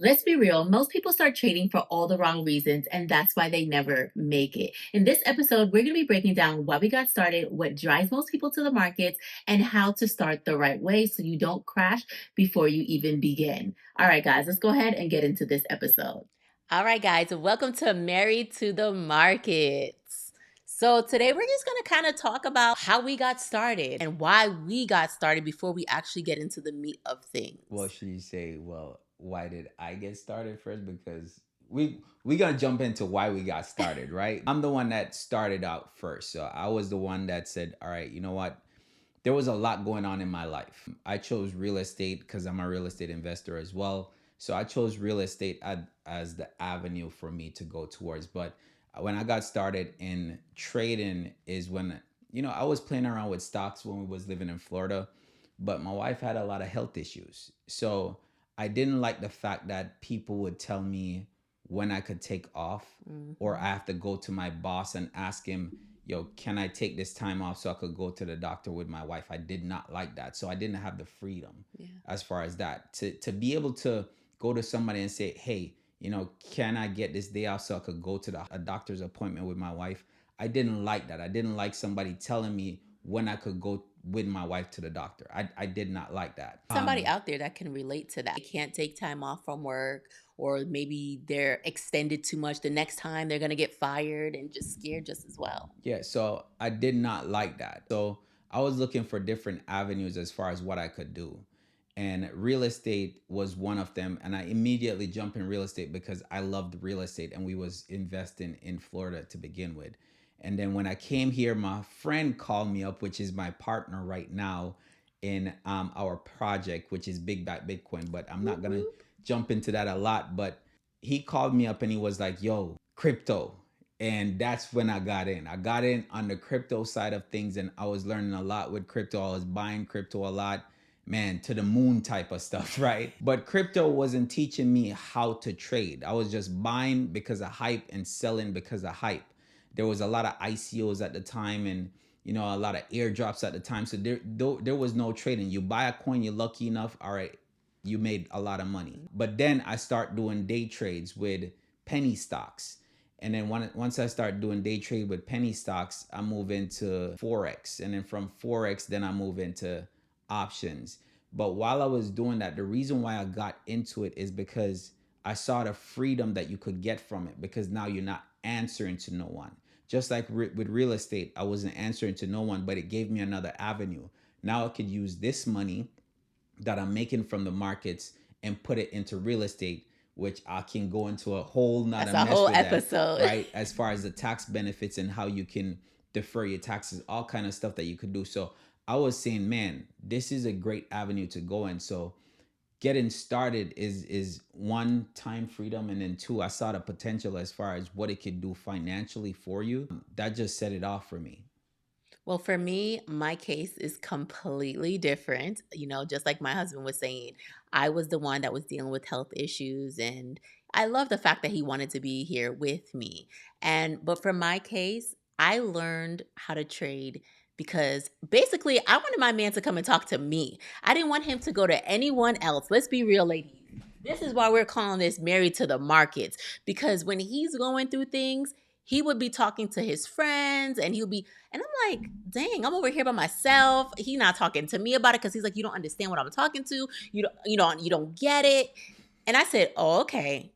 Let's be real, most people start trading for all the wrong reasons, and that's why they never make it. In this episode, we're going to be breaking down why we got started, what drives most people to the markets, and how to start the right way so you don't crash before you even begin. All right, guys, let's go ahead and get into this episode. All right, guys, welcome to Married to the Markets. So, today we're just going to kind of talk about how we got started and why we got started before we actually get into the meat of Well, things. should you say, well, why did I get started first? Because we gonna jump into why we got started, right? I'm the one that started out first. So I was the one that said, all right, you know what? There was a lot going on in my life. I chose real estate because I'm a real estate investor as well. So I chose real estate as the avenue for me to go towards. But when I got started in trading is when, I was playing around with stocks when we was living in Florida, but my wife had a lot of health issues. So I didn't like the fact that people would tell me when I could take off, or I Mhm. have to go to my boss and ask him, yo, can I take this time off so I could go to the doctor with my wife? I did not like that. So I didn't have the freedom Yeah. as far as that. To be able to go to somebody and say, hey, can I get this day off so I could go to a doctor's appointment with my wife? I didn't like that. I didn't like somebody telling me when I could go with my wife to the doctor. I did not like that. Somebody out there that can relate to that. They can't take time off from work, or maybe they're extended too much. The next time they're going to get fired and just scared just as well. Yeah, so I did not like that. So I was looking for different avenues as far as what I could do. And real estate was one of them. And I immediately jumped in real estate because I loved real estate and we was investing in Florida to begin with. And then when I came here, my friend called me up, which is my partner right now in our project, which is Big Back Bitcoin. But I'm not Whoop, gonna whoop. jump into that a lot. But he called me up and he was like, yo, crypto. And that's when I got in. I got in on the crypto side of things and I was learning a lot with crypto. I was buying crypto a lot, man, to the moon type of stuff, right? But crypto wasn't teaching me how to trade. I was just buying because of hype and selling because of hype. There was a lot of ICOs at the time and a lot of airdrops at the time. So there was no trading. You buy a coin, you're lucky enough, all right, you made a lot of money. But then I start doing day trades with penny stocks. And then once I start doing day trade with penny stocks, I move into Forex. And then from Forex, then I move into options. But while I was doing that, the reason why I got into it is because I saw the freedom that you could get from it because now you're not answering to no one. Just like with real estate, I wasn't answering to no one, but it gave me another avenue. Now I could use this money that I'm making from the markets and put it into real estate, which I can go into a whole That's nother a mess whole with that, episode. right? As far as the tax benefits and how you can defer your taxes, all kind of stuff that you could do. So I was saying, man, this is a great avenue to go in. So getting started is one, time freedom, and then two, I saw the potential as far as what it could do financially for you. That just set it off for me. Well, for me, my case is completely different. Just like my husband was saying, I was the one that was dealing with health issues, and I love the fact that he wanted to be here with me. But for my case, I learned how to trade because basically I wanted my man to come and talk to me. I didn't want him to go to anyone else. Let's be real, ladies. This is why we're calling this Married to the Markets, because when he's going through things, he would be talking to his friends and he'll be, and I'm like, dang, I'm over here by myself. He not talking to me about it because he's like, you don't understand what I'm talking to. You don't get it. And I said, oh, okay.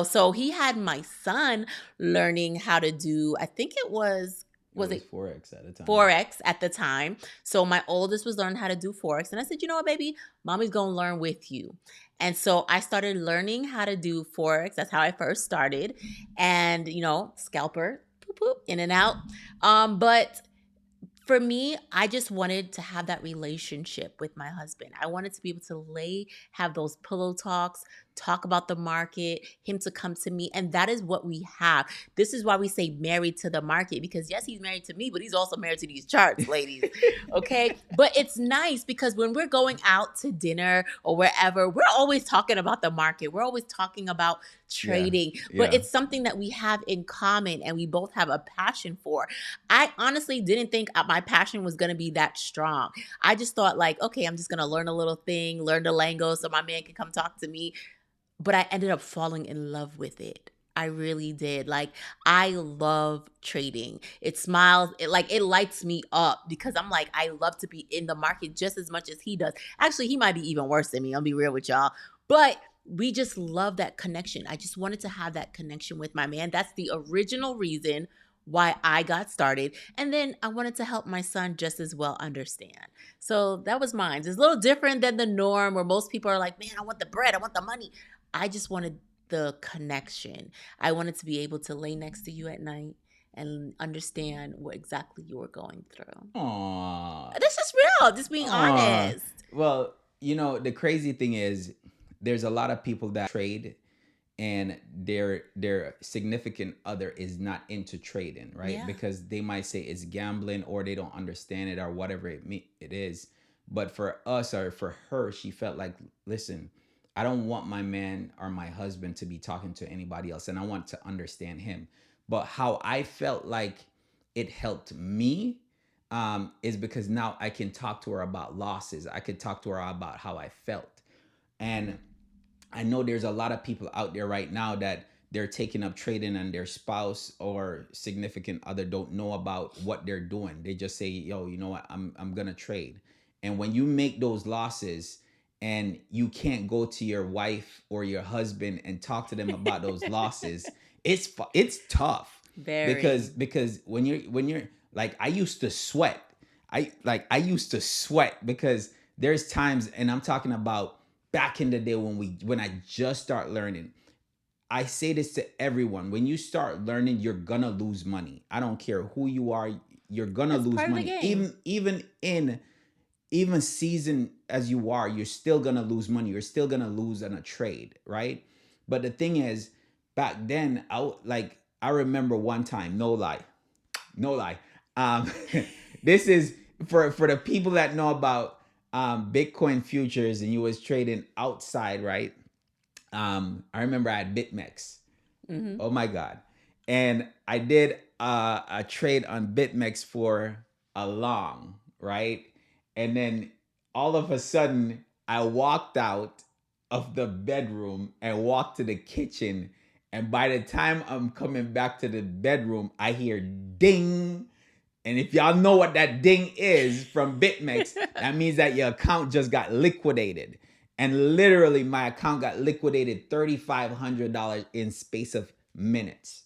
So he had my son learning how to do, I think it It was was it Forex at the time. Forex at the time. So my oldest was learning how to do Forex. And I said, you know what, baby? Mommy's going to learn with you. And so I started learning how to do Forex. That's how I first started. And, scalper, poop, poop, in and out. But for me, I just wanted to have that relationship with my husband. I wanted to be able to have those pillow talks, talk about the market, him to come to me. And that is what we have. This is why we say married to the market, because yes, he's married to me, but he's also married to these charts, ladies. Okay. But it's nice because when we're going out to dinner or wherever, we're always talking about the market. We're always talking about Yeah, trading, but yeah. it's something that we have in common and we both have a passion for. I honestly didn't think my passion was going to be that strong. I just thought like, okay, I'm just going to learn a little thing, learn the lingo so my man can come talk to me. but I ended up falling in love with it. I really did. Like, I love trading. It smiles, it lights me up because I'm like, I love to be in the market just as much as he does. Actually, he might be even worse than me. I'll be real with y'all. But we just love that connection. I just wanted to have that connection with my man. That's the original reason why I got started. And then I wanted to help my son just as well understand. So that was mine. It's a little different than the norm where most people are like, man, I want the bread, I want the money. I just wanted the connection. I wanted to be able to lay next to you at night and understand what exactly you were going through. Aw. That's just real, just being Aw. honest. Well, the crazy thing is there's a lot of people that trade and their significant other is not into trading, right? Yeah. Because they might say it's gambling or they don't understand it or whatever it is. But for us or for her, she felt like, listen, I don't want my man or my husband to be talking to anybody else, and I want to understand him. But how I felt like it helped me is because now I can talk to her about losses. I could talk to her about how I felt. And I know there's a lot of people out there right now that they're taking up trading and their spouse or significant other don't know about what they're doing. They just say, "Yo, you know what? I'm going to trade." And when you make those losses and you can't go to your wife or your husband and talk to them about those losses, it's tough. Very. Because when you're like, I used to sweat. I used to sweat because there's times, and I'm talking about back in the day when I just start learning. I say this to everyone. When you start learning, you're gonna lose money. I don't care who you are, you're gonna That's lose part of the money. game. Even seasoned as you are, you're still gonna lose money. You're still gonna lose on a trade, right? But the thing is, back then, I remember one time, no lie, no lie. Um, this is for the people that know about Bitcoin futures, and you was trading outside, right? I remember I had BitMEX. Hmm. Oh my god! And I did a trade on BitMEX for a long, right? And then all of a sudden, I walked out of the bedroom and walked to the kitchen. And by the time I'm coming back to the bedroom, I hear ding. And if y'all know what that ding is from BitMEX, that means that your account just got liquidated. And literally, my account got liquidated $3,500 in space of minutes.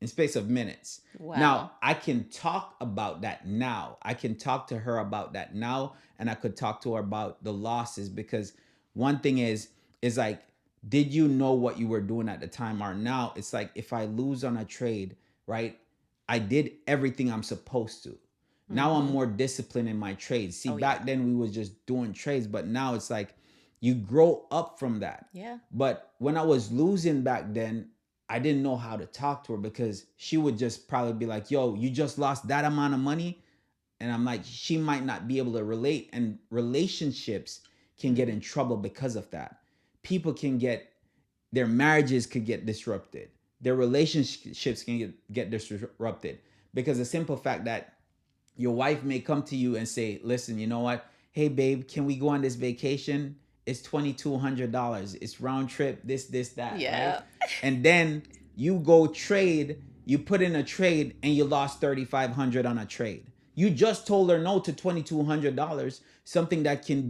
In space of minutes. Wow. Now, I can talk about that now. I can talk to her about that now, and I could talk to her about the losses, because one thing is like, did you know what you were doing at the time? Or now it's like, if I lose on a trade, right? I did everything I'm supposed to. Now I'm Hmm. more disciplined in my trades. See, Oh, yeah. back then we was just doing trades, but now it's like you grow up from that. Yeah. But when I was losing back then, I didn't know how to talk to her, because she would just probably be like, "Yo, you just lost that amount of money." And I'm like, she might not be able to relate. And relationships can get in Hmm. trouble because of that. People can get, their marriages could get disrupted. Their relationships can get disrupted because the simple fact that your wife may come to you and say, "Listen, you know what? Hey, babe, can we go on this vacation? It's $2,200. It's round trip, this, that, right?" Yeah. And then you go trade, you put in a trade, and you lost 3,500 on a trade. You just told her no to $2,200, something that can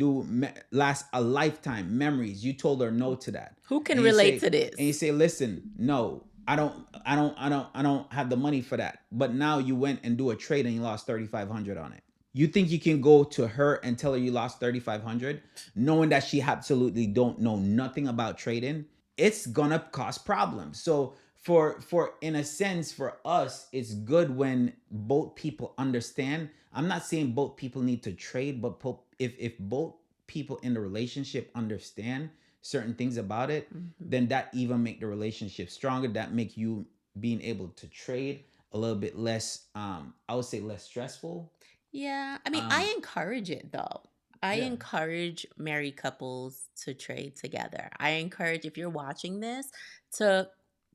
last a lifetime, memories. You told her no to that. Who can And you relate say, to this? listen, no, I don't have the money for that. But now you went and do a trade and you lost 3,500 on it. You think you can go to her and tell her you lost 3,500, knowing that she absolutely don't know nothing about trading? It's gonna cause problems. So for in a sense, for us, it's good when both people understand. I'm not saying both people need to trade, but if both people in the relationship understand certain things about it, Hmm. then that even make the relationship stronger. That make you being able to trade a little bit less, I would say less stressful. Yeah. I mean, um I encourage it though. I yeah. encourage married couples to trade together. I encourage, if you're watching this, to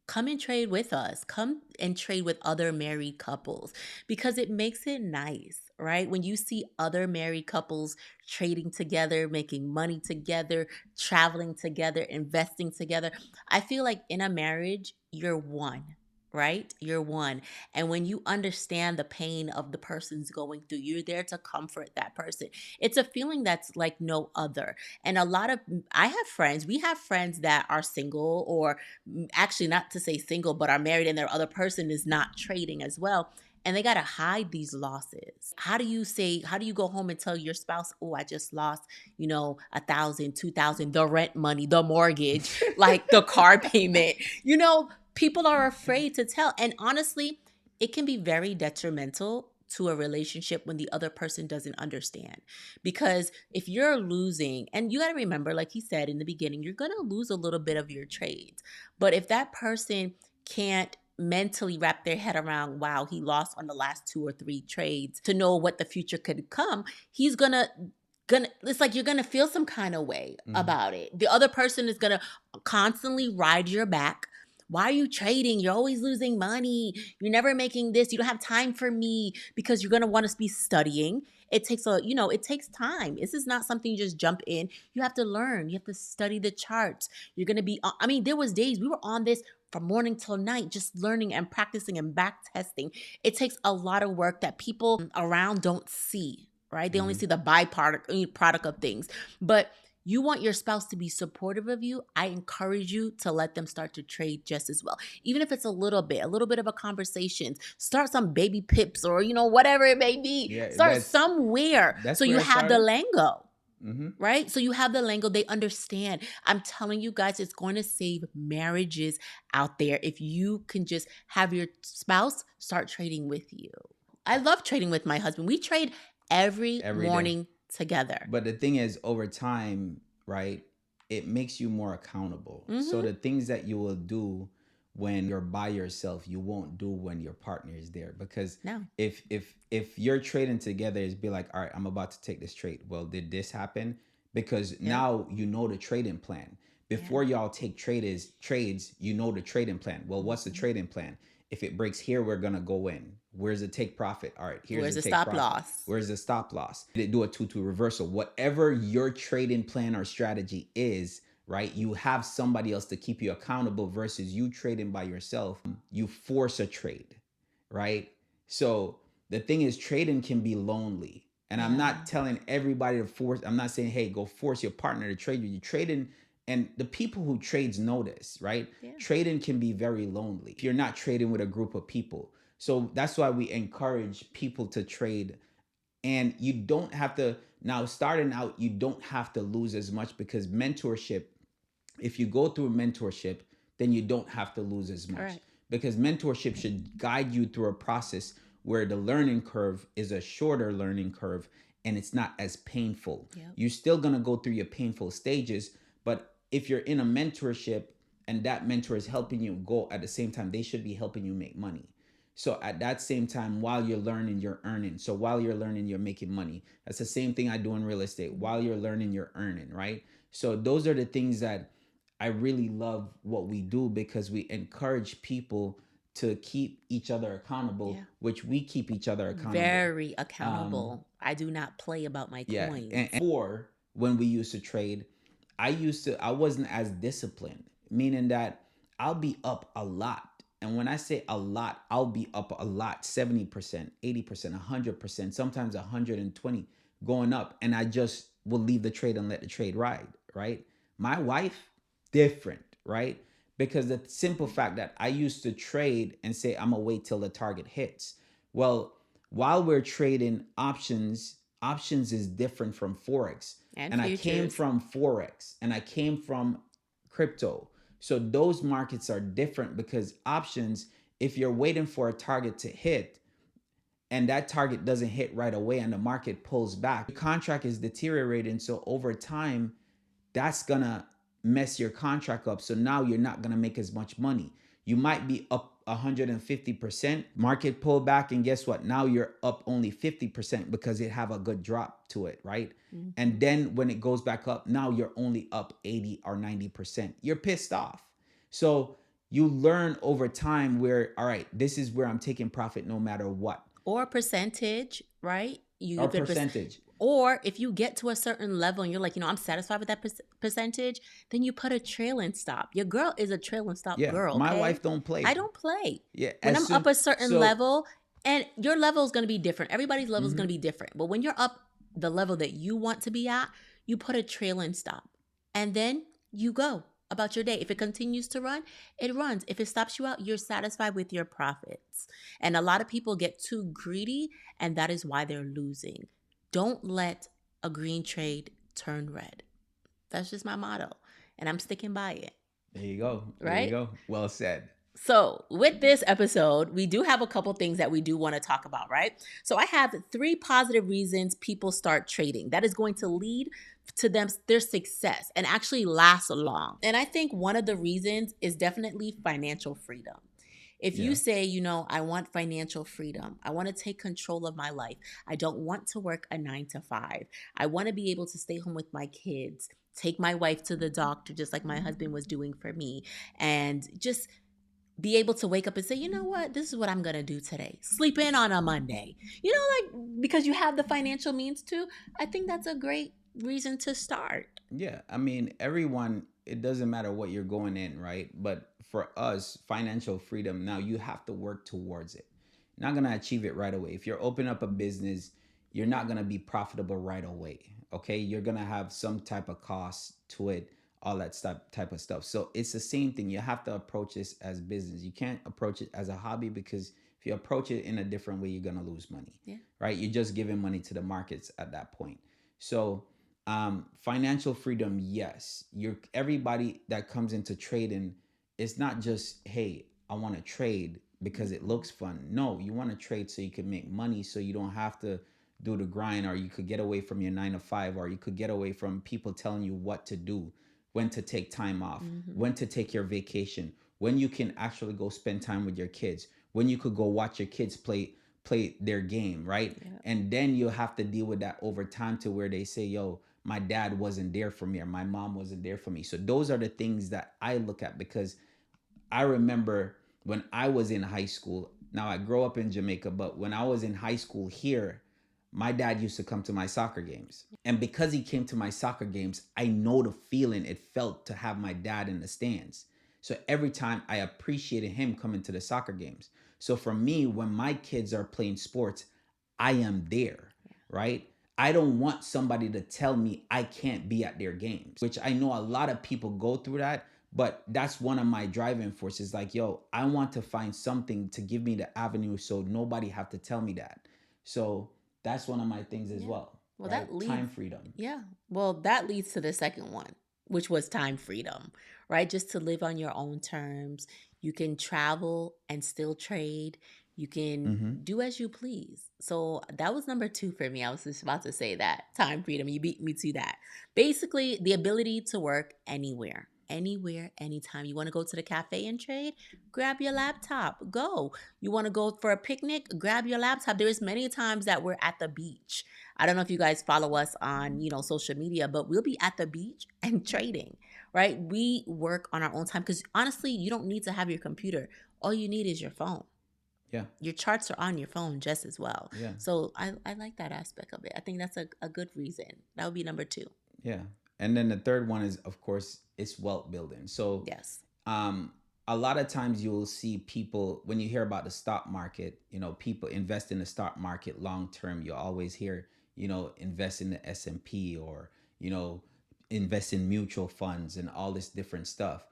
come and trade with us. Come and trade with other married couples because it makes it nice, right? When you see other married couples trading together, making money together, traveling together, investing together, I feel like in a marriage, you're one. Right? You're one. And when you understand the pain of the person's going through, you're there to comfort that person. It's a feeling that's like no other. And a lot of, I have friends, we have friends that are single or actually not to say single, but are married and their other person is not trading as well. And they got to hide these losses. How do you go home and tell your spouse, oh, I just lost, 1,000, 2,000, the rent money, the mortgage, like the car payment, people are afraid to tell. And honestly, it can be very detrimental to a relationship when the other person doesn't understand. Because if you're losing, and you got to remember, like he said in the beginning, you're going to lose a little bit of your trades. But if that person can't mentally wrap their head around, wow, he lost on the last 2 or 3 trades to know what the future could come, he's gonna it's like you're gonna feel some kind of way about it. The other person is gonna constantly ride your back. Why are you trading? You're always losing money. You're never making this. You don't have time for me because you're going to want to be studying. It takes it takes time. This is not something you just jump in. You have to learn. You have to study the charts. You're going to be, there was days we were on this from morning till night, just learning and practicing and back testing. It takes a lot of work that people around don't see, right? They only see the product of things. But you want your spouse to be supportive of you, I encourage you to let them start to trade just as well. Even if it's a little bit of a conversation. Start some baby pips or, whatever it may be. Yeah, start somewhere so you have the lingo. Right? So you have the lingo. They understand. I'm telling you guys, it's going to save marriages out there if you can just have your spouse start trading with you. I love trading with my husband. We trade every morning together. But the thing is, over time, right, it makes you more accountable. So the things that you will do when you're by yourself, you won't do when your partner is there. Because if you're trading together, it's be like, all right, I'm about to take this trade. Well, did this happen? Because now you know the trading plan. Before y'all take trades, you know the trading plan. Well, what's the trading plan? If it breaks here, we're gonna go in. Where's the take profit? All right, where's the stop loss? Where's the stop loss? They do a 2-2 reversal. Whatever your trading plan or strategy is, right? You have somebody else to keep you accountable versus you trading by yourself. You force a trade, right? So the thing is, trading can be lonely. And I'm not telling everybody to force. I'm not saying, hey, go force your partner to trade you. You're trading. And the people who trades know this, right? Trading can be very lonely if you're not trading with a group of people. So that's why we encourage people to trade. And you don't have to, now starting out, you don't have to lose as much because mentorship, if you go through mentorship, then you don't have to lose as much. Right. Because mentorship should guide you through a process where the learning curve is a shorter learning curve and it's not as painful. You're still going to go through your painful stages, but if you're in a mentorship and that mentor is helping you go at the same time, they should be helping you make money. So at that same time, while you're learning, you're earning. So while you're learning, you're making money. That's the same thing I do in real estate. While you're learning, you're earning, right? So those are the things that I really love what we do because we encourage people to keep each other accountable, which we keep each other accountable. Very accountable. I do not play about my coins. And before, when we used to trade, I wasn't as disciplined, meaning that I'll be up a lot. And when I say a lot, I'll be up a lot, 70%, 80%, 100%, sometimes 120 going up. And I just will leave the trade and let the trade ride, right? My wife, different, right? Because the simple fact that I used to trade and say, I'm gonna wait till the target hits. Well, while we're trading options is different from Forex. And I came from Forex and I came from crypto. So those markets are different because options, if you're waiting for a target to hit and that target doesn't hit right away and the market pulls back, the contract is deteriorating. So over time, that's gonna mess your contract up. So now you're not gonna make as much money. You might be up 150%, market pull back, and guess what? Now you're up only 50% because it have a good drop to it, right? And then when it goes back up, now you're only up 80 or 90%. You're pissed off. So you learn over time where, all right, this is where I'm taking profit no matter what. Or percentage, right? Or percentage. Or if you get to a certain level and you're like, I'm satisfied with that percentage, then you put a trailing stop. Your girl is a trailing stop Yeah, girl. my Okay? wife don't play. I don't play. Yeah, When as I'm soon up a certain so level, and your level is going to be different. Everybody's level is mhm. going to be different. But when you're up the level that you want to be at, you put a trailing stop. And then you go about your day. If it continues to run, it runs. If it stops you out, you're satisfied with your profits. And a lot of people get too greedy, and that is why they're losing. Don't let a green trade turn red. That's just my motto, and I'm sticking by it. There you go. There you Right? go. Well said. So, with this episode, we do have a couple things that we do want to talk about, right? So, I have 3 positive reasons people start trading that is going to lead to their success and actually last long. And I think one of the reasons is definitely financial freedom. If Yeah. you say, I want financial freedom, I want to take control of my life, I don't want to work a 9 to 5, I want to be able to stay home with my kids, take my wife to the doctor, just like my husband was doing for me, and just be able to wake up and say, you know what, this is what I'm going to do today. Sleep in on a Monday. Because you have the financial means to, I think that's a great reason to start. Yeah, I mean, everyone, it doesn't matter what you're going in, right? But for us, financial freedom, now you have to work towards it. You're not going to achieve it right away. If you're opening up a business, you're not going to be profitable right away. Okay, you're going to have some type of cost to it, all that stuff, type of stuff. So it's the same thing. You have to approach this as business. You can't approach it as a hobby, because if you approach it in a different way, you're going to lose money. Yeah. Right? You're just giving money to the markets at that point. So financial freedom, yes. Everybody that comes into trading, it's not just, hey, I want to trade because it looks fun. No, you want to trade so you can make money, so you don't have to do the grind, or you could get away from your 9 to 5, or you could get away from people telling you what to do, when to take time off, when to take your vacation, when you can actually go spend time with your kids, when you could go watch your kids play their game, right? Yeah. And then you'll have to deal with that over time, to where they say, yo, my dad wasn't there for me, or my mom wasn't there for me. So those are the things that I look at, because I remember when I was in high school. Now, I grew up in Jamaica, but when I was in high school here, my dad used to come to my soccer games. And because he came to my soccer games, I know the feeling it felt to have my dad in the stands. So every time, I appreciated him coming to the soccer games. So for me, when my kids are playing sports, I am there, right? I don't want somebody to tell me I can't be at their games, which I know a lot of people go through that. But that's one of my driving forces. Like, yo, I want to find something to give me the avenue, so nobody have to tell me that. So that's one of my things as Yeah. well. Well, right? that leads, Time freedom. Yeah. Well, that leads to the second one, which was time freedom, right? Just to live on your own terms. You can travel and still trade. You can do as you please. So that was number 2 for me. I was just about to say that. Time freedom. You beat me to that. Basically, the ability to work anywhere. Anywhere, anytime. You want to go to the cafe and trade? Grab your laptop. Go. You want to go for a picnic? Grab your laptop. There's many times that we're at the beach. I don't know if you guys follow us on, social media, but we'll be at the beach and trading, right? We work on our own time, because honestly, you don't need to have your computer. All you need is your phone. Yeah. Your charts are on your phone just as well. Yeah. So I like that aspect of it. I think that's a good reason. That would be number 2. Yeah. And then the third one is, of course, it's wealth building. So Yes. A lot of times you'll see people, when you hear about the stock market, people invest in the stock market long term. You always hear, invest in the S&P, or, invest in mutual funds and all this different stuff.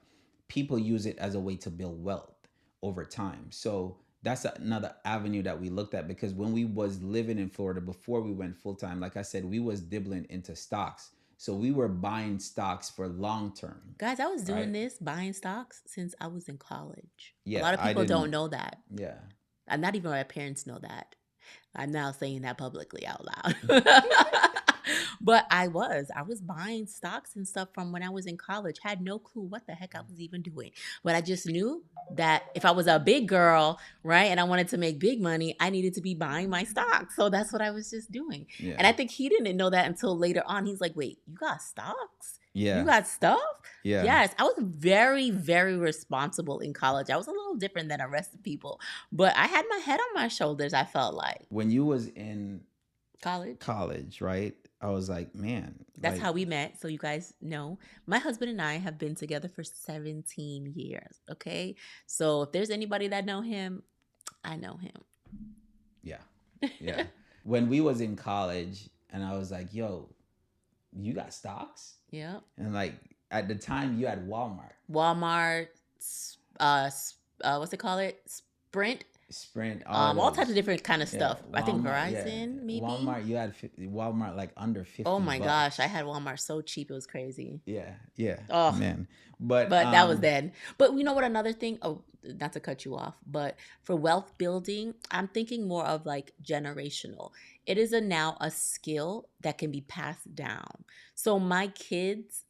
People use it as a way to build wealth over time. So that's another avenue that we looked at, because when we was living in Florida before we went full time, like I said, we was dibbling into stocks. So we were buying stocks for long term. Guys, I was doing Right. this, buying stocks, since I was in college. Yeah, a lot of I people don't didn't- know that. Yeah. And not even my parents know that. I'm now saying that publicly out loud. But I was buying stocks and stuff from when I was in college. Had no clue what the heck I was even doing. But I just knew that if I was a big girl, right, and I wanted to make big money, I needed to be buying my stocks. So that's what I was just doing. Yeah. And I think he didn't know that until later on. He's like, wait, you got stocks? You Yeah. got stuff? Yeah. Yes, I was very, very responsible in college. I was a little different than the rest of people, but I had my head on my shoulders, I felt like. When you was in College. college, right? I was like, man, That's like, how we met. So you guys know, my husband and I have been together for 17 years. Okay. So if there's anybody that know him, I know him. yeah, yeah. When we was in college, and I was like, yo, you got stocks? Yeah. And like at the time, you had Walmart, Walmart, what's it called? Sprint, Sprint, all types of those. different kind of Yeah, stuff. I think Walmart. Yeah, Verizon, maybe. Walmart. You had Walmart like under 50 Oh my gosh, I bucks. had Walmart so cheap it was crazy. Yeah, yeah, Oh, man. But but that was then. But you know what? Another thing. Oh, not to cut you off, but for wealth building, I'm thinking more of like generational. It is now a skill that can be passed down. So my kids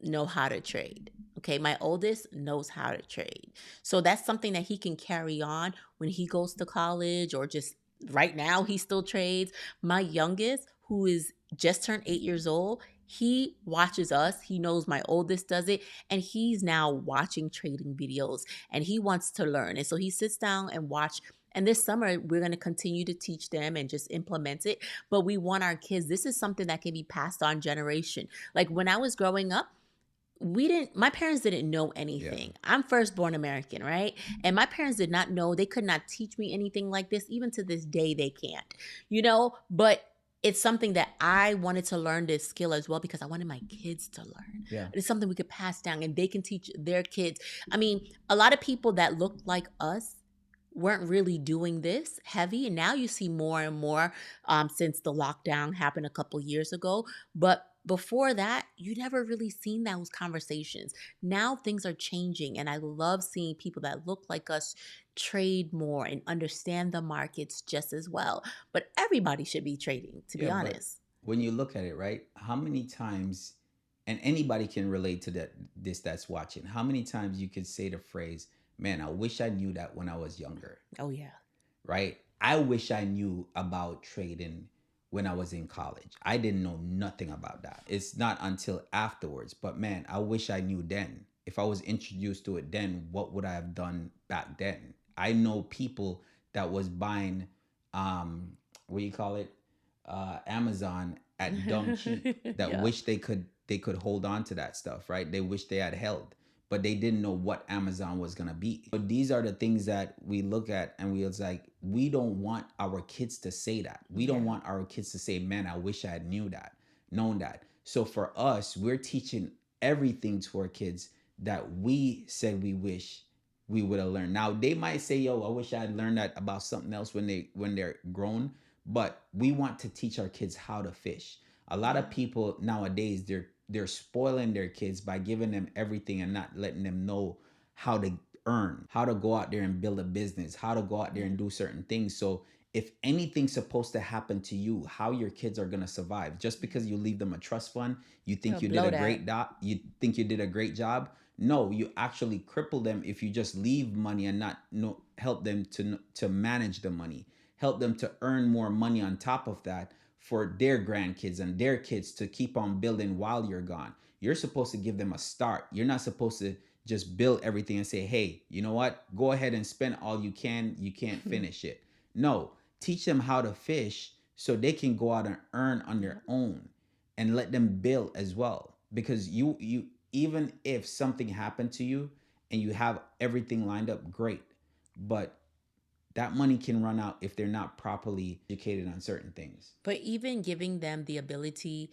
know how to trade. Okay, my oldest knows how to trade. So that's something that he can carry on when he goes to college or just right now he still trades. My youngest, who is just turned 8 years old, he watches us. He knows my oldest does it, and he's now watching trading videos and he wants to learn. And so he sits down and watch. And this summer, we're going to continue to teach them and just implement it. But we want our kids, this is something that can be passed on generation. Like when I was growing up, my parents didn't know yeah, anything. I'm firstborn American, right? And my parents did not know, they could not teach me anything like this. Even to this day, they can't, but it's something that I wanted to learn this skill as well because I wanted my kids to learn. yeah, It's something we could pass down and they can teach their kids. I mean, a lot of people that looked like us weren't really doing this heavy, and now you see more and more since the lockdown happened a couple years ago. But before that, you never really seen those conversations. Now things are changing, and I love seeing people that look like us trade more and understand the markets just as well. But everybody should be trading, to be yeah. But honest. when you look at it, right? How many times, and anybody can relate to that. This that's watching. How many times you could say the phrase, "Man, I wish I knew that when I was younger." Oh yeah. Right? I wish I knew about trading when I was in college. I didn't know nothing about that. It's not until afterwards. But man, I wish I knew then. If I was introduced to it then, what would I have done back then? I know people that was buying what do you call it? Amazon at dumb cheap that Yeah. wish they could hold on to that stuff, right? They wish they had held, but they didn't know what Amazon was gonna be. But these are the things that we look at and we was like, we don't want our kids to say that. We don't Yeah. want our kids to say, man, I wish I had known that. So for us, we're teaching everything to our kids that we said we wish we would have learned. Now they might say, yo, I wish I had learned that about something else when they're grown, but we want to teach our kids how to fish. A lot Yeah. of people nowadays, they're spoiling their kids by giving them everything and not letting them know how to earn, how to go out there and build a business, how to go out there Yeah. and do certain things. So if anything's supposed to happen to you, how your kids are going to survive just because you leave them a trust fund, you think They'll you did blow a that. great you think you did a great job. No, you actually cripple them if you just leave money and not help them to manage the money, help them to earn more money on top of that for their grandkids and their kids to keep on building while you're gone. You're supposed to give them a start. You're not supposed to just build everything and say, hey, you know what? Go ahead and spend all you can. You can't finish it. No, teach them how to fish so they can go out and earn on their own and let them build as well. Because you even if something happened to you and you have everything lined up, great. But that money can run out if they're not properly educated on certain things. But even giving them the ability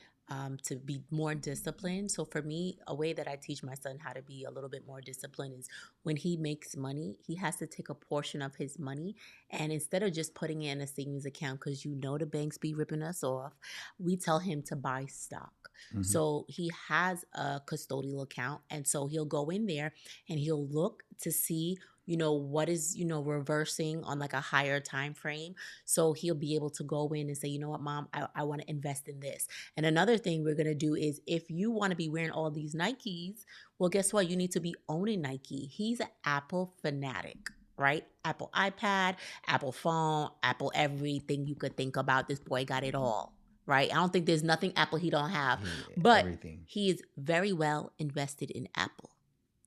to be more disciplined. So for me, a way that I teach my son how to be a little bit more disciplined is when he makes money, he has to take a portion of his money and instead of just putting it in a savings account, because the banks be ripping us off, we tell him to buy stock. Mhm. So he has a custodial account. And so he'll go in there and he'll look to see what is reversing on like a higher time frame, so he'll be able to go in and say, you know what, mom, I want to invest in this. And another thing we're going to do is if you want to be wearing all these Nikes, well, guess what, you need to be owning Nike. He's an Apple fanatic, right? Apple iPad, Apple phone, Apple everything you could think about. This boy got it all, right? I don't think there's nothing Apple he don't have, He, but everything. he is very well invested in Apple,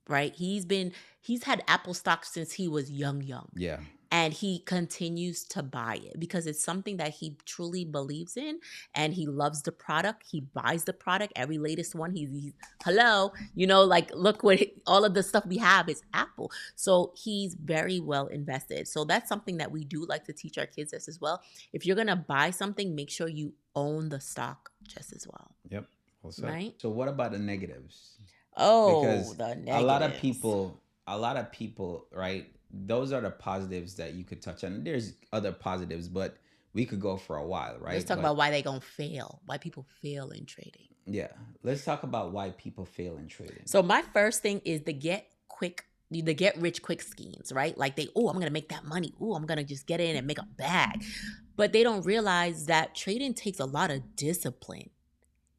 right? He's had Apple stock since he was young. Yeah. And he continues to buy it because it's something that he truly believes in, and he loves the product. He buys the product, every latest one. He's hello, like, look what all of the stuff we have is Apple. So he's very well invested. So that's something that we do like to teach our kids as well. If you're gonna buy something, make sure you own the stock just as well. Yep. What's up? Right? So what about the negatives? Oh, Because the negatives. a lot of people, right? Those are the positives that you could touch on. There's other positives, but we could go for a while, right? Let's talk But about why they gonna fail, why people fail in trading. yeah, let's talk about why people fail in trading. So my first thing is the get rich quick schemes, right? Like I'm gonna make that money. I'm gonna just get in and make a bag. But they don't realize that trading takes a lot of discipline.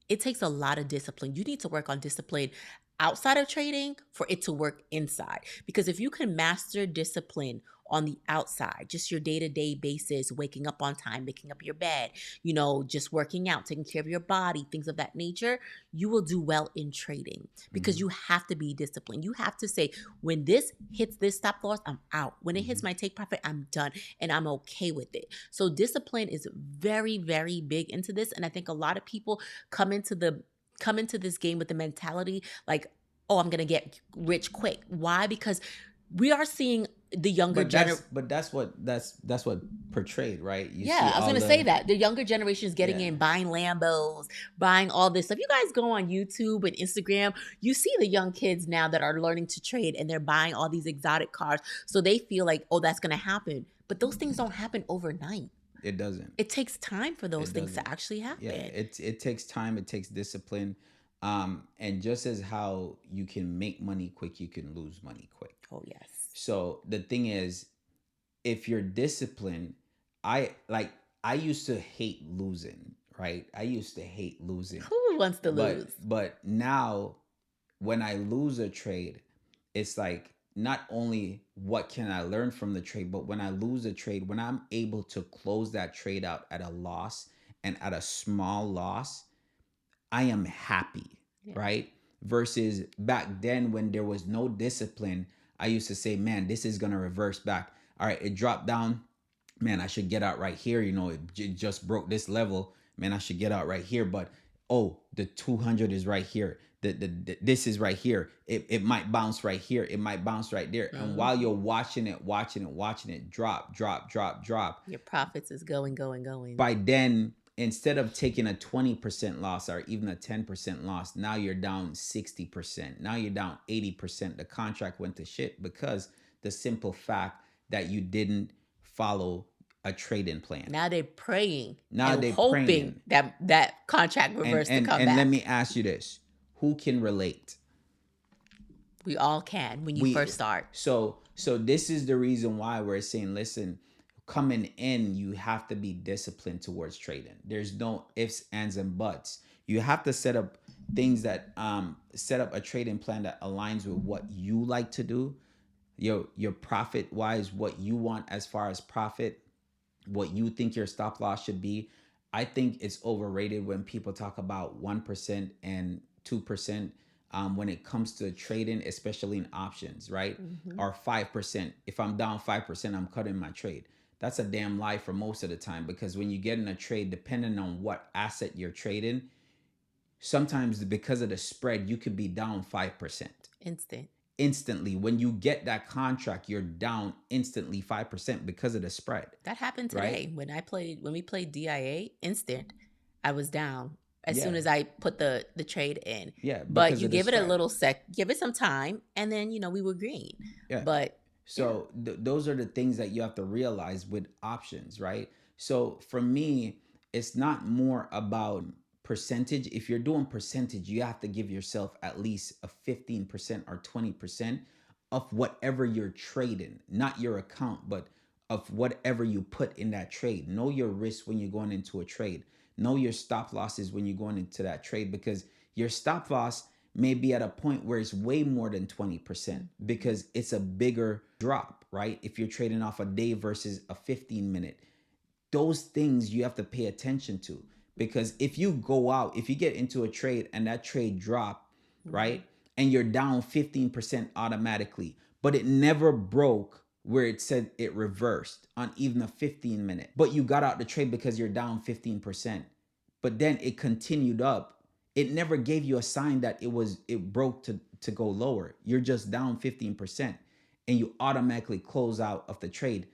It takes a lot of discipline. You need to work on discipline outside of trading for it to work inside. Because if you can master discipline on the outside, just your day-to-day basis, waking up on time, making up your bed, just working out, taking care of your body, things of that nature, you will do well in trading because you have to be disciplined. You have to say, when this hits this stop loss, I'm out. When it hits my take profit, I'm done, and I'm okay with it. So discipline is very, very big into this. And I think a lot of people come into this game with the mentality like, oh, I'm going to get rich quick. Why? Because we are seeing the younger generation. But that's what portrayed, right? I was going to say that. The younger generation is getting in, buying Lambos, buying all this stuff. You guys go on YouTube and Instagram, you see the young kids now that are learning to trade, and they're buying all these exotic cars. So they feel like, oh, that's going to happen. But those things don't happen overnight. It doesn't. It takes time for those things to actually happen. Yeah, it takes time. It takes discipline. And just as how you can make money quick, you can lose money quick. Oh, yes. So the thing is, if you're disciplined, I used to hate losing, right? I used to hate losing. Who wants to lose? But now when I lose a trade, it's like, not only what can I learn from the trade, but when I lose a trade, when I'm able to close that trade out at a loss and at a small loss, I am happy, right? Versus back then when there was no discipline, I used to say, man, this is going to reverse back. All right, it dropped down. Man, I should get out right here. It just broke this level. Man, I should get out right here. But, oh, the 200 is right here. This is right here. It might bounce right here. It might bounce right there. Mm-hmm. And while you're watching it drop. Your profits is going. By then, instead of taking a 20% loss or even a 10% loss, now you're down 60%. Now you're down 80%. The contract went to shit because the simple fact that you didn't follow a trade-in plan. Now they're praying. Hoping that contract reversed to come back. And let me ask you this. Who can relate? We all can when you first start. So this is the reason why we're saying, listen, coming in, you have to be disciplined towards trading. There's no ifs, ands, and buts. You have to set up things that set up a trading plan that aligns with what you like to do, your profit wise, what you want as far as profit, what you think your stop loss should be. I think it's overrated when people talk about 1% and 2% when it comes to trading, especially in options, right? Mm-hmm. Or 5%. If I'm down 5%, I'm cutting my trade. That's a damn lie for most of the time, because when you get in a trade, depending on what asset you're trading, sometimes because of the spread, you could be down 5%. Instantly. When you get that contract, you're down instantly 5% because of the spread. That happened today. Right? When we played DIA, I was down as soon as I put the trade in. Yeah. But you give it a little give it some time, and then we were green. Yeah. But so those are the things that you have to realize with options, right? So for me, it's not more about percentage. If you're doing percentage, you have to give yourself at least a 15% or 20% of whatever you're trading, not your account, but of whatever you put in that trade. Know your risk when you're going into a trade. Know your stop losses when you're going into that trade, because your stop loss may be at a point where it's way more than 20% because it's a bigger drop, right? If you're trading off a day versus a 15-minute, those things you have to pay attention to, Because if you go out, if you get into a trade and that trade drop, right, and you're down 15% automatically, but it never broke where it said it reversed on even a 15 minute, but you got out the trade because you're down 15%, but then it continued up, it never gave you a sign that it broke to go lower. You're just down 15% and you automatically close out of the trade,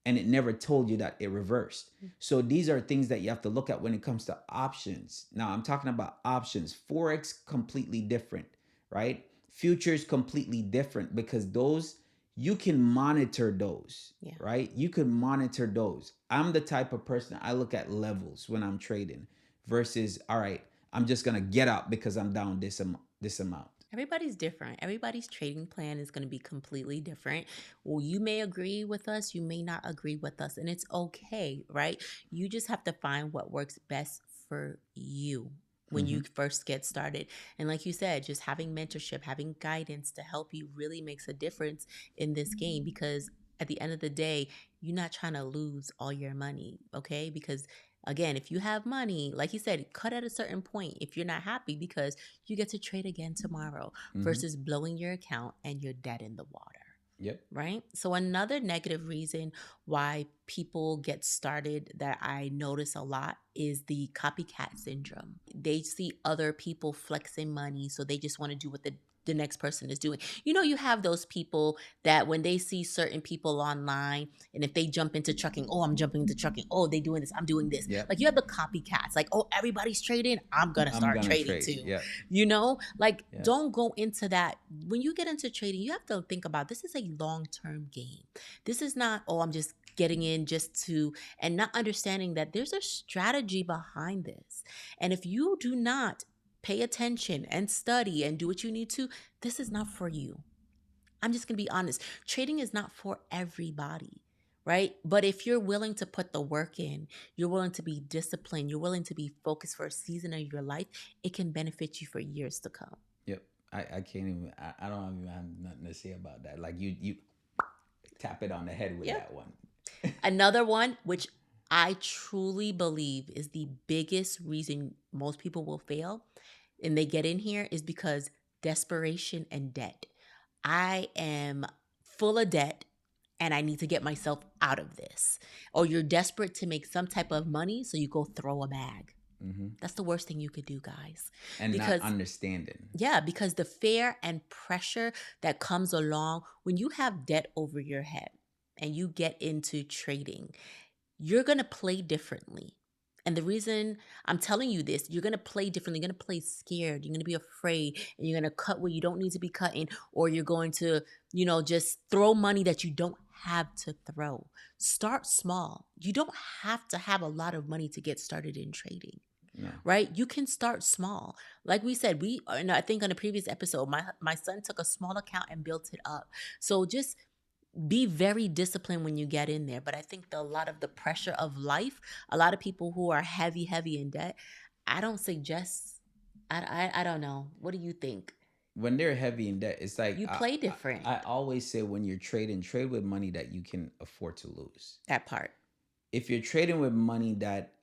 and it never told you that it reversed. So these are things that you have to look at when it comes to options. Now I'm talking about options. Forex completely different, right? Futures completely different, because those you can monitor those, Yeah. right? You can monitor those. I'm the type of person, I look at levels when I'm trading versus, all right, I'm just gonna get out because I'm down this amount. Everybody's different. Everybody's trading plan is going to be completely different. Well, you may agree with us, you may not agree with us, and it's okay, right? You just have to find what works best for you when you first get started. And like you said, just having mentorship, having guidance to help you really makes a difference in this game, because at the end of the day, you're not trying to lose all your money, okay? Because again, if you have money, like you said, cut at a certain point if you're not happy, because you get to trade again tomorrow versus blowing your account and you're dead in the water. Yep. Right? So another negative reason why people get started that I notice a lot is the copycat syndrome. They see other people flexing money, so they just want to do what the next person is doing. You know, you have those people that when they see certain people online, and if they jump into trucking, oh, I'm jumping into trucking. Oh, they doing this, I'm doing this. Yep. Like you have the copycats, like, oh, everybody's trading, I'm gonna start trading too. Yeah. You know, like Yeah. don't go into that. When you get into trading, you have to think about this is a long-term game. This is not, oh, I'm just getting in just to, and not understanding that there's a strategy behind this. And if you do not pay attention and study and do what you need to, this is not for you. I'm just going to be honest. Trading is not for everybody, right? But if you're willing to put the work in, you're willing to be disciplined, you're willing to be focused for a season of your life, it can benefit you for years to come. Yep. I can't even, I don't even have nothing to say about that. Like you tap it on the head with that one. Another one, which I truly believe is the biggest reason most people will fail and they get in here, is because desperation and debt. I am full of debt and I need to get myself out of this. Or you're desperate to make some type of money, so you go throw a bag. That's the worst thing you could do, guys. And because, not understanding. Yeah, because the fear and pressure that comes along when you have debt over your head and you get into trading, you're going to play differently. And the reason I'm telling you this, you're going to play differently. You're going to play scared. You're going to be afraid, and you're going to cut where you don't need to be cutting, or you're going to, just throw money that you don't have to throw. Start small. You don't have to have a lot of money to get started in trading. No. Right? You can start small. Like we said, and I think on a previous episode, my son took a small account and built it up. So just be very disciplined when you get in there. But I think a lot of the pressure of life, a lot of people who are heavy in debt, I don't suggest, I don't know. What do you think? When they're heavy in debt, it's like you play different. I always say, when you're trading, trade with money that you can afford to lose. That part. If you're trading with money that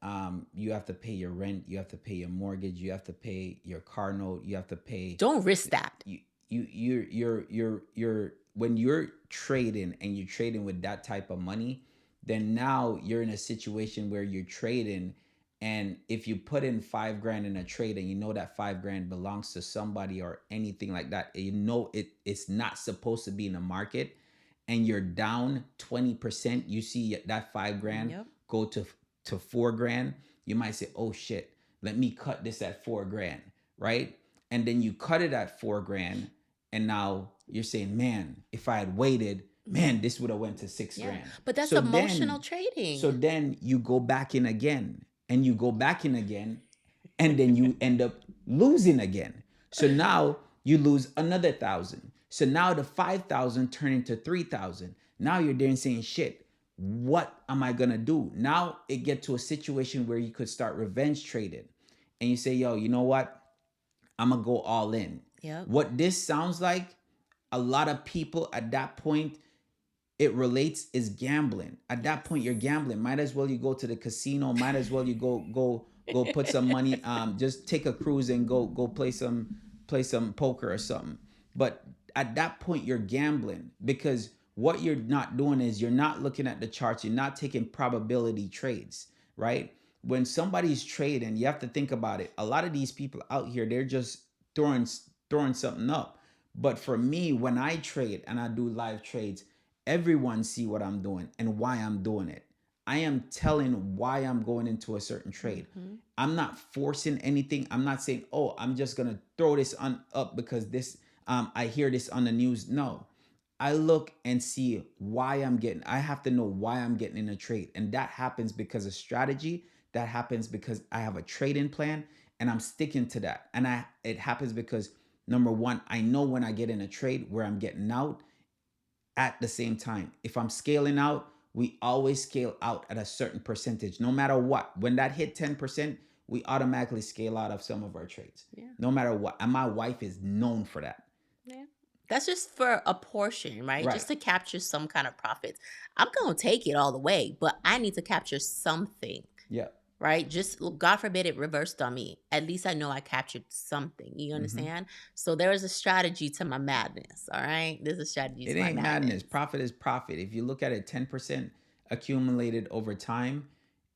you have to pay your rent, you have to pay your mortgage, you have to pay your car note, you have to pay. Don't risk that. You're when you're trading and you're trading with that type of money, then now you're in a situation where you're trading, and if you put in $5,000 in a trade and you know that $5,000 belongs to somebody or anything like that, it's not supposed to be in the market, and you're down 20%, you see that $5,000 go to $4,000, you might say, oh shit, let me cut this at $4,000, right? And then you cut it at $4,000, and now you're saying, man, if I had waited, man, this would have went to $6,000. But that's emotional trading. So then you go back in again, and you go back in again, and then you end up losing again. So now you lose another 1,000. So now the 5,000 turn into 3,000. Now you're there and saying, shit, what am I gonna do? Now it get to a situation where you could start revenge trading, and you say, yo, you know what? I'm gonna go all in. Yep. What this sounds like, a lot of people at that point, it relates, is gambling. At that point, you're gambling. Might as well you go to the casino. Might as well you go go put some money, just take a cruise and go play some poker or something. But at that point you're gambling, because what you're not doing is you're not looking at the charts, you're not taking probability trades, right? When somebody's trading, you have to think about it. A lot of these people out here, they're just throwing throwing something up. But for me, when I trade and I do live trades, everyone see what I'm doing and why I'm doing it. I am telling why I'm going into a certain trade. Hmm. I'm not forcing anything. I'm not saying, "Oh, I'm just gonna throw this on up because this I hear this on the news." No, I look and see why I'm getting. I have to know why I'm getting in a trade, and that happens because of strategy. That happens because I have a trading plan, and I'm sticking to that. And it happens because number one, I know when I get in a trade where I'm getting out. At the same time, if I'm scaling out, we always scale out at a certain percentage, no matter what. When that hit 10%, we automatically scale out of some of our trades, Yeah. no matter what. And my wife is known for that. Yeah. That's just for a portion, right? Right. Just to capture some kind of profits. I'm going to take it all the way, but I need to capture something, Yeah. right? Just God forbid it reversed on me. At least I know I captured something. You Mm-hmm. understand? So there is a strategy to my madness. All right. There's a strategy It to my ain't madness. madness. Profit is profit. If you look at it, 10% accumulated over time.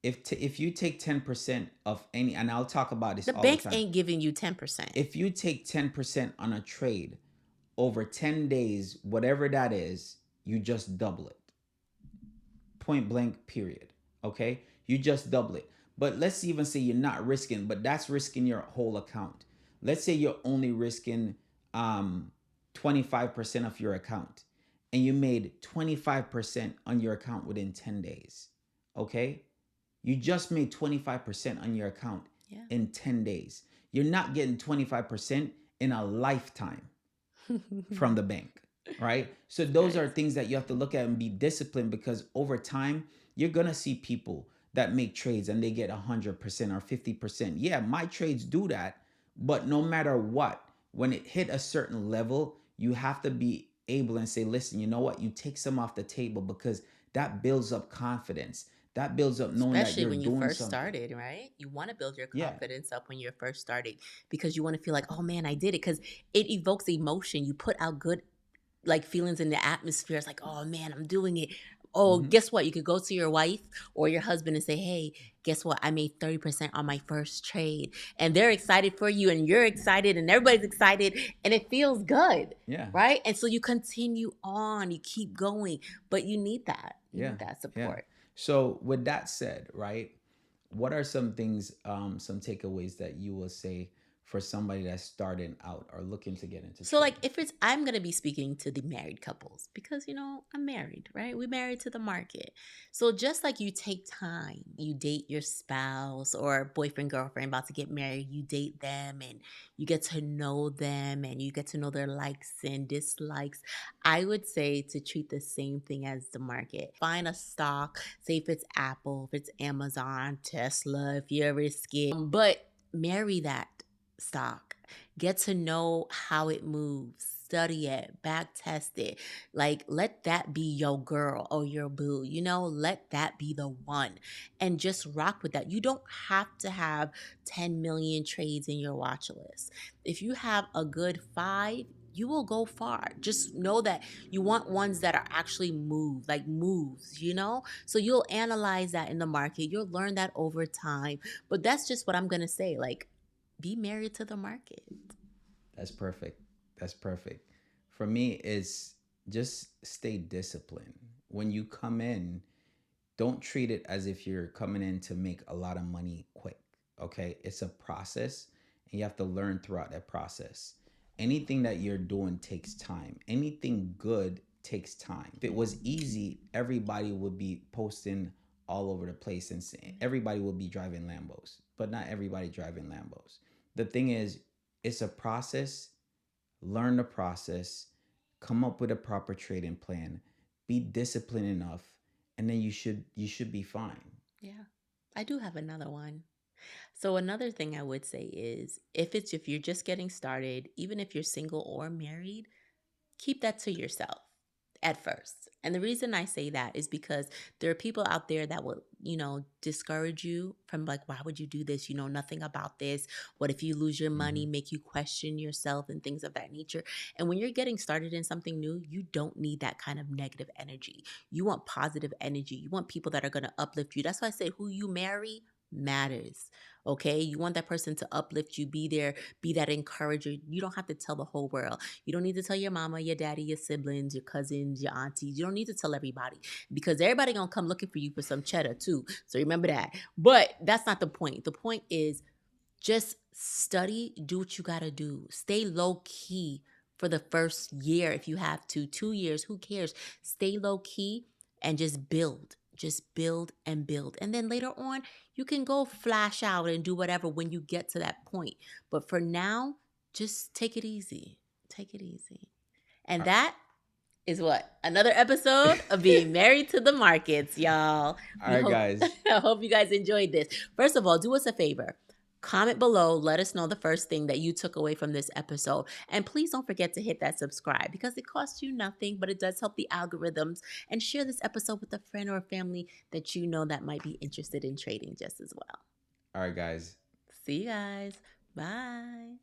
If you take 10% of any, and I'll talk about this The all the banks time. ain't giving you 10%. If you take 10% on a trade over 10 days, whatever that is, you just double it. Point blank, period. Okay? You just double it. But let's even say you're not risking, but that's risking your whole account. Let's say you're only risking 25% of your account, and you made 25% on your account within 10 days. Okay? You just made 25% on your account in 10 days. You're not getting 25% in a lifetime from the bank, right? So those are things that you have to look at and be disciplined, because over time you're gonna see people that make trades and they get 100% or 50%. Yeah, my trades do that, but no matter what, when it hit a certain level, you have to be able and say, listen, you know what? You take some off the table, because that builds up confidence. That builds up knowing that Especially you're when you doing first something. started, right? You want to build your Yeah, confidence up when you're first starting because you want to feel like, oh man, I did it. Because it evokes emotion. You put out good like feelings in the atmosphere. It's like, oh man, I'm doing it. Oh, hmm guess what? You could go to your wife or your husband and say, hey, guess what? I made 30% on my first trade. And they're excited for you, and you're excited, and everybody's excited, and it feels good. yeah, Right? And so you continue on, you keep going, but you need that. You yeah, need that yeah. support. So with that said, right, what are some things, some takeaways that you will say for somebody that's starting out or looking to get into So, like, trading? if it's, I'm going to be speaking to the married couples because, I'm married, right? We married to the market. So, just like you take time, you date your spouse or boyfriend, girlfriend about to get married, you date them and you get to know them and you get to know their likes and dislikes. I would say to treat the same thing as the market. Find a stock, say if it's Apple, if it's Amazon, Tesla, if you're risky, but marry that stock. Get to know how it moves, study it, back test it. Like, let that be your girl or your boo, let that be the one. And just rock with that. You don't have to have 10 million trades in your watch list. If you have a good 5, you will go far. Just know that you want ones that are actually like moves. So you'll analyze that in the market. You'll learn that over time. But that's just what I'm going to say. Like, be married to the market. That's perfect. That's perfect. For me, it's just stay disciplined. When you come in, don't treat it as if you're coming in to make a lot of money quick. Okay? It's a process, and you have to learn throughout that process. Anything that you're doing takes time. Anything good takes time. If it was easy, everybody would be posting all over the place and saying everybody would be driving Lambos, but not everybody driving Lambos. The thing is, it's a process. Learn the process, come up with a proper trading plan, be disciplined enough, and then you should be fine. Yeah. I do have another one. So another thing I would say is if you're just getting started, even if you're single or married, keep that to yourself. at first. And the reason I say that is because there are people out there that will, discourage you from like, why would you do this? You know nothing about this. What if you lose your money, Mhm. make you question yourself and things of that nature. And when you're getting started in something new, you don't need that kind of negative energy. You want positive energy. You want people that are going to uplift you. That's why I say who you marry matters. Okay. You want that person to uplift you, be there, be that encourager. You don't have to tell the whole world. You don't need to tell your mama, your daddy, your siblings, your cousins, your aunties. You don't need to tell everybody because everybody gonna come looking for you for some cheddar too. So remember that. But that's not the point. The point is just study, do what you gotta do. Stay low key for the first year if you have to. 2 years, who cares? Stay low key and just build. Just build and build. And then later on, you can go flash out and do whatever when you get to that point. But for now, just take it easy. Take it easy. And Uh, that is what? Another episode of Being Married to the Markets, y'all. All We right, hope guys. I hope you guys enjoyed this. First of all, do us a favor. Comment below, let us know the first thing that you took away from this episode. And please don't forget to hit that subscribe because it costs you nothing, but it does help the algorithms. And share this episode with a friend or a family that you know that might be interested in trading just as well. All right, guys. See you guys. Bye.